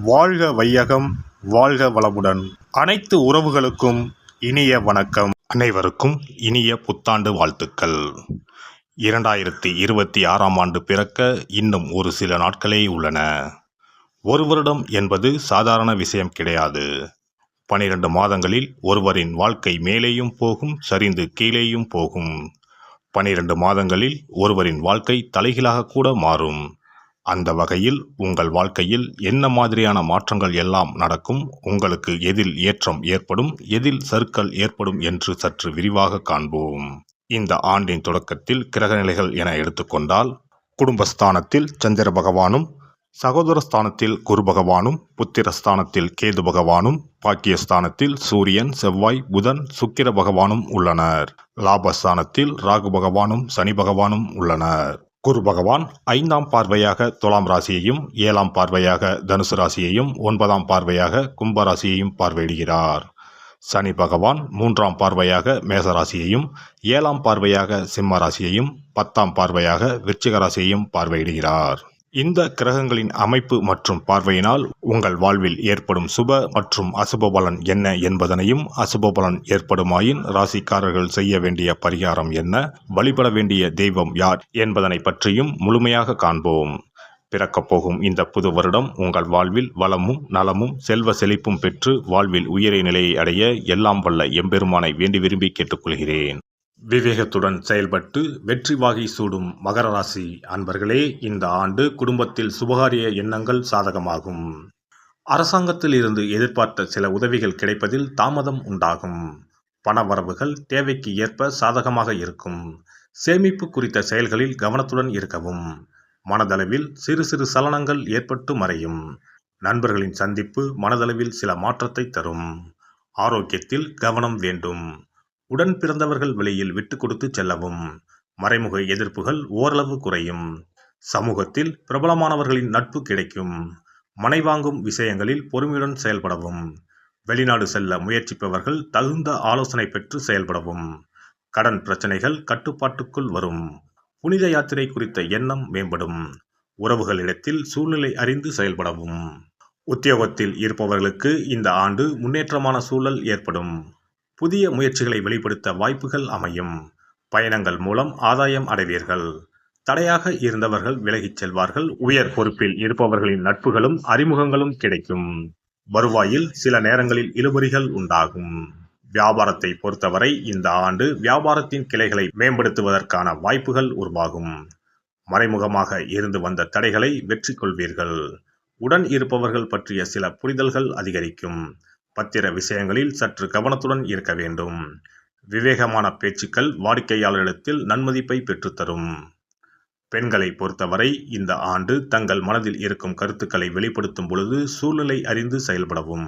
வாழ்க வையகம், வாழ்க வளமுடன். அனைத்து உறவுகளுக்கும் இனிய வணக்கம். அனைவருக்கும் இனிய புத்தாண்டு வாழ்த்துக்கள். 2026ஆம் ஆண்டு பிறக்க இன்னும் ஒரு சில நாட்களே உள்ளன. ஒரு வருடம் என்பது சாதாரண விஷயம் கிடையாது. 12 மாதங்களில் ஒருவரின் வாழ்க்கை மேலேயும் போகும், சரிந்து கீழேயும் போகும். 12 மாதங்களில் ஒருவரின் வாழ்க்கை தலைகீழாக கூட மாறும். அந்த வகையில் உங்கள் வாழ்க்கையில் என்ன மாதிரியான மாற்றங்கள் எல்லாம் நடக்கும், உங்களுக்கு எதில் ஏற்றம் ஏற்படும், எதில் சறுக்கல் ஏற்படும் என்று சற்று விரிவாக காண்போம். இந்த ஆண்டின் தொடக்கத்தில் கிரகநிலைகள் என எடுத்துக்கொண்டால், குடும்பஸ்தானத்தில் சந்திர பகவானும், சகோதரஸ்தானத்தில் குரு பகவானும், புத்திரஸ்தானத்தில் கேது பகவானும், பாக்கியஸ்தானத்தில் சூரியன், செவ்வாய், புதன், சுக்கிர பகவானும் உள்ளனர். லாபஸ்தானத்தில் ராகு பகவானும் சனி பகவானும் உள்ளனர். குரு பகவான் 5ஆம் பார்வையாக துலாம் ராசியையும், 7ஆம் பார்வையாக தனுசு ராசியையும், 9ஆம் பார்வையாக கும்ப ராசியையும் பார்வையிடுகிறார். சனி பகவான் 3ஆம் பார்வையாக மேச ராசியையும், 7ஆம் பார்வையாக சிம்ம ராசியையும், 10ஆம் பார்வையாக விருச்சிக ராசியையும் பார்வையிடுகிறார். இந்த கிரகங்களின் அமைப்பு மற்றும் பார்வையினால் உங்கள் வாழ்வில் ஏற்படும் சுப மற்றும் அசுப பலன் என்ன என்பதனையும், அசுப பலன் ஏற்படுமாயின் ராசிக்காரர்கள் செய்ய வேண்டிய பரிகாரம் என்ன, வழிபட வேண்டிய தெய்வம் யார் என்பதனை பற்றியும் முழுமையாக காண்போம். பிறக்கப் போகும் இந்த புது வருடம் உங்கள் வாழ்வில் வளமும் நலமும் செல்வ செழிப்பும் பெற்று வாழ்வில் உயரிய நிலையை அடைய எல்லாம் வல்ல எம்பெருமானை வேண்டி விரும்பி கேட்டுக்கொள்கிறேன். விவேகத்துடன் செயல்பட்டு வெற்றி வாகை சூடும் மகர ராசி அன்பர்களே, இந்த ஆண்டு குடும்பத்தில் சுபகாரிய எண்ணங்கள் சாதகமாகும். அரசாங்கத்தில் இருந்து எதிர்பார்த்த சில உதவிகள் கிடைப்பதில் தாமதம் உண்டாகும். பண வரவுகள் தேவைக்கு ஏற்ப சாதகமாக இருக்கும். சேமிப்பு குறித்த செயல்களில் கவனத்துடன் இருக்கவும். மனதளவில் சிறு சிறு சலனங்கள் ஏற்பட்டு மறையும். நண்பர்களின் சந்திப்பு மனதளவில் சில மாற்றத்தை தரும். ஆரோக்கியத்தில் கவனம் வேண்டும். உடன் பிறந்தவர்கள் வெளியில் விட்டு கொடுத்து செல்லவும். மறைமுக எதிர்ப்புகள் ஓரளவு குறையும். சமூகத்தில் பிரபலமானவர்களின் நட்பு கிடைக்கும். மனை வாங்கும் விஷயங்களில் பொறுமையுடன் செயல்படவும். வெளிநாடு செல்ல முயற்சிப்பவர்கள் தகுந்த ஆலோசனை பெற்று செயல்படவும். கடன் பிரச்சனைகள் கட்டுப்பாட்டுக்குள் வரும். புனித யாத்திரை குறித்த எண்ணம் மேம்படும். உறவுகளிடத்தில் சூழ்நிலை அறிந்து செயல்படவும். உத்தியோகத்தில் இருப்பவர்களுக்கு இந்த ஆண்டு முன்னேற்றமான சூழல் ஏற்படும். புதிய முயற்சிகளை வெளிப்படுத்த வாய்ப்புகள் அமையும். பயணங்கள் மூலம் ஆதாயம் அடைவீர்கள். தடையாக இருந்தவர்கள் விலகிச் செல்வார்கள். உயர் பொறுப்பில் இருப்பவர்களின் நட்புகளும் அறிமுகங்களும் கிடைக்கும். வருவாயில் சில நேரங்களில் இழுபறிகள் உண்டாகும். வியாபாரத்தை பொறுத்தவரை இந்த ஆண்டு வியாபாரத்தின் கிளைகளை மேம்படுத்துவதற்கான வாய்ப்புகள் உருவாகும். மறைமுகமாக இருந்து வந்த தடைகளை வெற்றி கொள்வீர்கள். உடன் இருப்பவர்கள் பற்றிய சில புரிதல்கள் அதிகரிக்கும். பத்திர விஷயங்களில் சற்று கவனத்துடன் இருக்க வேண்டும். விவேகமான பேச்சுக்கள் வாடிக்கையாளரிடத்தில் நன்மதிப்பை பெற்றுத்தரும். பெண்களை பொறுத்தவரை இந்த ஆண்டு தங்கள் மனதில் இருக்கும் கருத்துக்களை வெளிப்படுத்தும் பொழுது சூழ்நிலை அறிந்து செயல்படவும்.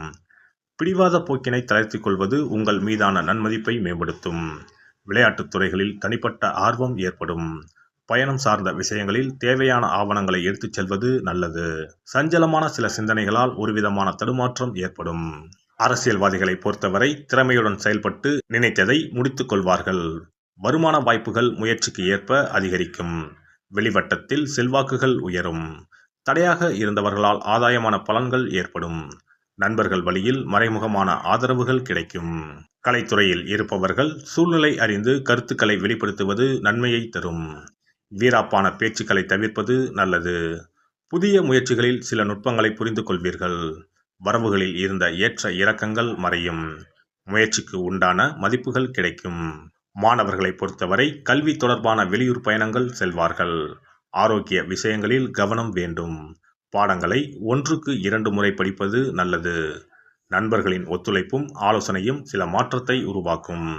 பிடிவாத போக்கினை தளர்த்திக் கொள்வது உங்கள் மீதான நன்மதிப்பை மேம்படுத்தும். விளையாட்டுத் துறைகளில் தனிப்பட்ட ஆர்வம் ஏற்படும். பயணம் சார்ந்த விஷயங்களில் தேவையான ஆவணங்களை எடுத்துச் செல்வது நல்லது. சஞ்சலமான சில சிந்தனைகளால் ஒருவிதமான தடுமாற்றம் ஏற்படும். அரசியல்வாதிகளை பொறுத்தவரை திறமையுடன் செயல்பட்டு நினைத்ததை முடித்துக் கொள்வார்கள். வருமான வாய்ப்புகள் முயற்சிக்கு ஏற்ப அதிகரிக்கும். வெளிவட்டத்தில் செல்வாக்குகள் உயரும். தடையாக இருந்தவர்களால் ஆதாயமான பலன்கள் ஏற்படும். நண்பர்கள் வழியில் மறைமுகமான ஆதரவுகள் கிடைக்கும். கலைத்துறையில் இருப்பவர்கள் சூழ்நிலை அறிந்து கருத்துக்களை வெளிப்படுத்துவது நன்மையை தரும். வீராப்பான பேச்சுக்களை தவிர்ப்பது நல்லது. புதிய முயற்சிகளில் சில நுட்பங்களை புரிந்து கொள்வீர்கள். வரவுகளில் இருந்த ஏற்ற இறக்கங்கள் மறையும். முயற்சிக்கு உண்டான மதிப்புகள் கிடைக்கும். மாணவர்களை பொறுத்தவரை கல்வி தொடர்பான வெளியூர் பயணங்கள் செல்வார்கள். ஆரோக்கிய விஷயங்களில் கவனம் வேண்டும். பாடங்களை 1க்கு 2 முறை படிப்பது நல்லது. நண்பர்களின் ஒத்துழைப்பும் ஆலோசனையும் சில மாற்றத்தை உருவாக்கும்.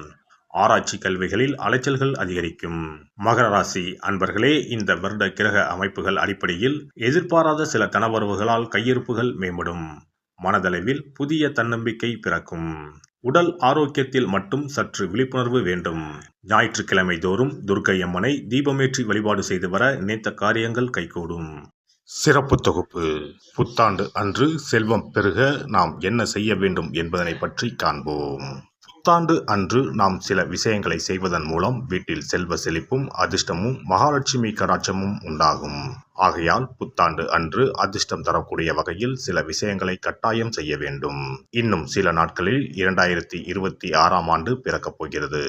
ஆராய்ச்சி கல்விகளில் அலைச்சல்கள் அதிகரிக்கும். மகர ராசி அன்பர்களே, இந்த வருட கிரக அமைப்புகள் அடிப்படையில் எதிர்பாராத சில தனவரவுகளால் கையிருப்புகள் மேம்படும். மனதளவில் புதிய தன்னம்பிக்கை பிறக்கும். உடல் ஆரோக்கியத்தில் மட்டும் சற்று விழிப்புணர்வு வேண்டும். ஞாயிற்றுக்கிழமை தோறும் துர்க்கை அம்மனை தீபமேற்றி வழிபாடு செய்து வர நினைத்த காரியங்கள் கைகூடும். சிறப்பு தொகுப்பு. புத்தாண்டு அன்று செல்வம் பெருக நாம் என்ன செய்ய வேண்டும் என்பதனை பற்றி காண்போம். புத்தாண்டு அன்று நாம் சில விஷயங்களை செய்வதன் மூலம் வீட்டில் செல்வ செழிப்பும் அதிர்ஷ்டமும் மகாலட்சுமி கடாட்சமும் உண்டாகும். ஆகையால் புத்தாண்டு அன்று அதிர்ஷ்டம் தரக்கூடிய வகையில் சில விஷயங்களை கட்டாயம் செய்ய வேண்டும். இன்னும் சில நாட்களில் 2026ஆம் ஆண்டு பிறக்கப் போகிறது.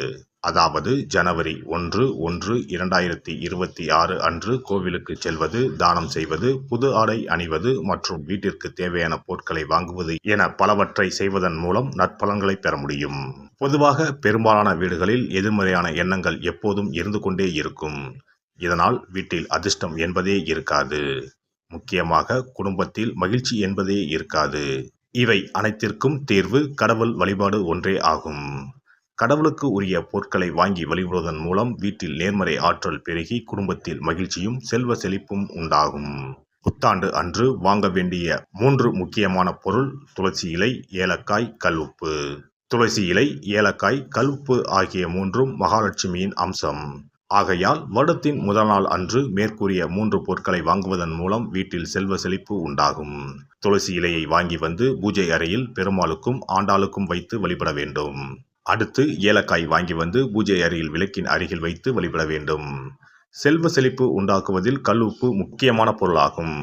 அதாவது ஜனவரி 1/1/2026 அன்று கோவிலுக்கு செல்வது, தானம் செய்வது, புது ஆடை அணிவது மற்றும் வீட்டிற்கு தேவையான பொருட்களை வாங்குவது என பலவற்றை செய்வதன் மூலம் நற்பலன்களை பெற முடியும். பொதுவாக பெரும்பாலான வீடுகளில் எதிர்மறையான எண்ணங்கள் எப்போதும் இருந்து கொண்டே இருக்கும். இதனால் வீட்டில் அதிர்ஷ்டம் என்பதே இருக்காது. முக்கியமாக குடும்பத்தில் மகிழ்ச்சி என்பதே இருக்காது. இவை அனைத்திற்கும் தீர்வு கடவுள் வழிபாடு ஒன்றே ஆகும். கடவுளுக்கு உரிய பொருட்களை வாங்கி வழிபடுவதன் மூலம் வீட்டில் நேர்மறை ஆற்றல் பெருகி குடும்பத்தில் மகிழ்ச்சியும் செல்வ செழிப்பும் உண்டாகும். புத்தாண்டு அன்று வாங்க வேண்டிய 3 முக்கியமான பொருள்: துளசி இலை, ஏலக்காய், கல்உப்பு. துளசி இலை, ஏலக்காய், கல்உப்பு ஆகிய 3ம் மகாலட்சுமியின் அம்சம். ஆகையால் வருடத்தின் முதல் நாள் அன்று மேற்கூறிய 3 பொருட்களை வாங்குவதன் மூலம் வீட்டில் செல்வ செழிப்பு உண்டாகும். துளசி இலையை வாங்கி வந்து பூஜை அறையில் பெருமாளுக்கும் ஆண்டாளுக்கும் வைத்து வழிபட வேண்டும். அடுத்து ஏலக்காய் வாங்கி வந்து பூஜை அறையில் விளக்கின் அருகில் வைத்து வழிபட வேண்டும். செல்வ செழிப்பு உண்டாக்குவதில் கல்உப்பு முக்கியமான பொருளாகும்.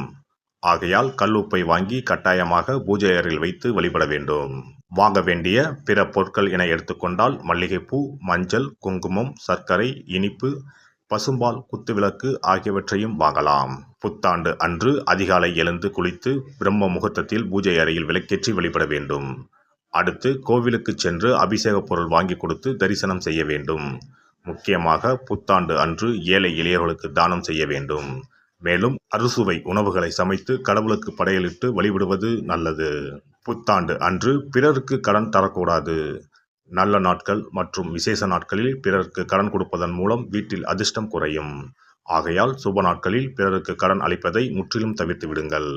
ஆகையால் கல்உப்பை வாங்கி கட்டாயமாக பூஜை அறையில் வைத்து வழிபட வேண்டும். வாங்க வேண்டிய பிற பொருட்கள் என எடுத்துக்கொண்டால் மல்லிகைப்பூ, மஞ்சள், குங்குமம், சர்க்கரை, இனிப்பு, பசும்பால், குத்துவிளக்கு ஆகியவற்றையும் வாங்கலாம். புத்தாண்டு அன்று அதிகாலை எழுந்து குளித்து பிரம்ம முகூர்த்தத்தில் பூஜை அறையில் விளக்கேற்றி வழிபட வேண்டும். அடுத்து கோவிலுக்கு சென்று அபிஷேக பொருள் வாங்கி கொடுத்து தரிசனம் செய்ய வேண்டும். முக்கியமாக புத்தாண்டு அன்று ஏழை எளியவர்களுக்கு தானம் செய்ய வேண்டும். மேலும் அறுசுவை உணவுகளை சமைத்து கடவுளுக்கு படையலிட்டு வழிபடுவது நல்லது. புத்தாண்டு அன்று பிறருக்கு கடன் தரக்கூடாது. நல்ல நாட்கள் மற்றும் விசேஷ நாட்களில் பிறருக்கு கடன் கொடுப்பதன் மூலம் வீட்டில் அதிர்ஷ்டம் குறையும். ஆகையால் சுப நாட்களில் பிறருக்கு கடன் அளிப்பதை முற்றிலும் தவிர்த்து விடுங்கள்.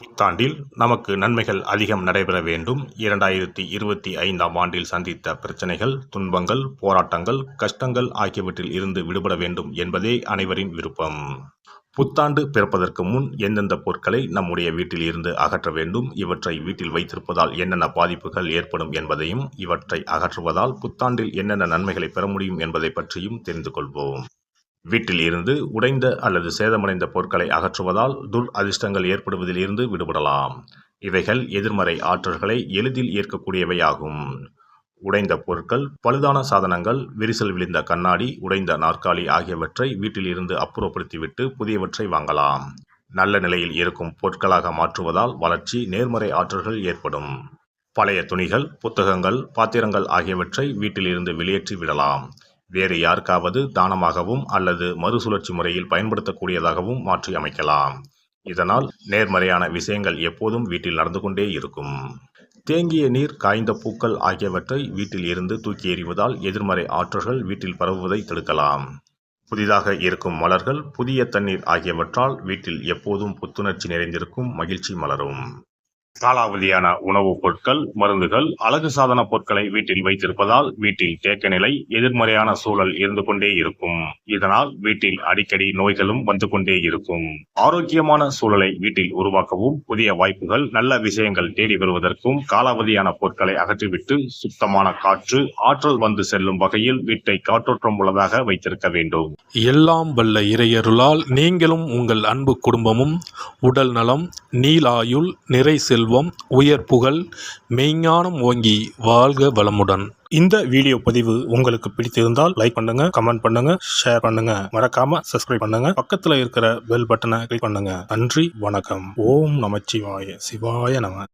புத்தாண்டில் நமக்கு நன்மைகள் அதிகம் நடைபெற வேண்டும். 2025ஆம் ஆண்டில் சந்தித்த பிரச்சனைகள், துன்பங்கள், போராட்டங்கள், கஷ்டங்கள் ஆகியவற்றில் இருந்து விடுபட வேண்டும் என்பதே அனைவரின் விருப்பம். புத்தாண்டு பிறப்பதற்கு முன் எந்தெந்த பொருட்களை நம்முடைய வீட்டில் இருந்து அகற்ற வேண்டும், இவற்றை வீட்டில் வைத்திருப்பதால் என்னென்ன பாதிப்புகள் ஏற்படும் என்பதையும், இவற்றை அகற்றுவதால் புத்தாண்டில் என்னென்ன நன்மைகளை பெற முடியும் என்பதை பற்றியும் தெரிந்து கொள்வோம். வீட்டில் இருந்து உடைந்த அல்லது சேதமடைந்த பொருட்களை அகற்றுவதால் துர் அதிர்ஷ்டங்கள் ஏற்படுவதில் இருந்து விடுபடலாம். இவைகள் எதிர்மறை ஆற்றல்களை எளிதில் ஈர்க்கக்கூடியவையாகும். உடைந்த பொருட்கள், பழுதான சாதனங்கள், விரிசல் விழுந்த கண்ணாடி, உடைந்த நாற்காலி ஆகியவற்றை வீட்டில் இருந்து அப்புறப்படுத்திவிட்டு புதியவற்றை வாங்கலாம். நல்ல நிலையில் இருக்கும் பொருட்களாக மாற்றுவதால் வளர்ச்சி, நேர்மறை ஆற்றல்கள் ஏற்படும். பழைய துணிகள், புத்தகங்கள், பாத்திரங்கள் ஆகியவற்றை வீட்டில் இருந்து வெளியேற்றி விடலாம். வேறு யாருக்காவது தானமாகவும் அல்லது மறுசுழற்சி முறையில் பயன்படுத்தக்கூடியதாகவும் மாற்றி அமைக்கலாம். இதனால் நேர்மறையான விஷயங்கள் எப்போதும் வீட்டில் நடந்து கொண்டே இருக்கும். தேங்கிய நீர், காய்ந்த பூக்கள் ஆகியவற்றை வீட்டில் இருந்து தூக்கி எறிவதால் எதிர்மறை ஆற்றல்கள் வீட்டில் பரவுவதை தடுக்கலாம். புதிதாக இருக்கும் மலர்கள், புதிய தண்ணீர் ஆகியவற்றால் வீட்டில் எப்போதும் புத்துணர்ச்சி நிறைந்திருக்கும், மகிழ்ச்சி மலரும். காலாவதியான உணவுப் பொருட்கள், மருந்துகள், அழகு சாதன பொருட்களை வீட்டில் வைத்திருப்பதால் வீட்டில் தேக்க நிலை, எதிர்மறையான சூழல் இருந்து கொண்டே இருக்கும். இதனால் வீட்டில் அடிக்கடி நோய்களும் வந்து கொண்டே இருக்கும். ஆரோக்கியமான சூழலை வீட்டில் உருவாக்கவும், புதிய வாய்ப்புகள், நல்ல விஷயங்கள் தேடி வருவதற்கும் காலாவதியான பொருட்களை அகற்றிவிட்டு சுத்தமான காற்று, ஆற்றல் வந்து செல்லும் வகையில் வீட்டை காற்றோட்டம் உள்ளதாக வைத்திருக்க வேண்டும். எல்லாம் வல்ல இறையருளால் நீங்களும் உங்கள் அன்பு குடும்பமும் உடல் நலம், நீலாயுள், நிறை செல்வம், உயர் புகழ், மெய்ஞானம் ஓங்கி வாழ்க வளமுடன். இந்த வீடியோ பதிவு உங்களுக்கு பிடித்திருந்தால் லைக் பண்ணுங்க, கமெண்ட் பண்ணுங்க, ஷேர் பண்ணுங்க. மறக்காம சப்ஸ்கிரைப் பண்ணுங்க. பக்கத்துல இருக்கிற பெல் பட்டனை கிளிக் பண்ணுங்க. நன்றி, வணக்கம். ஓம் நமச்சிவாய. சிவாய நம.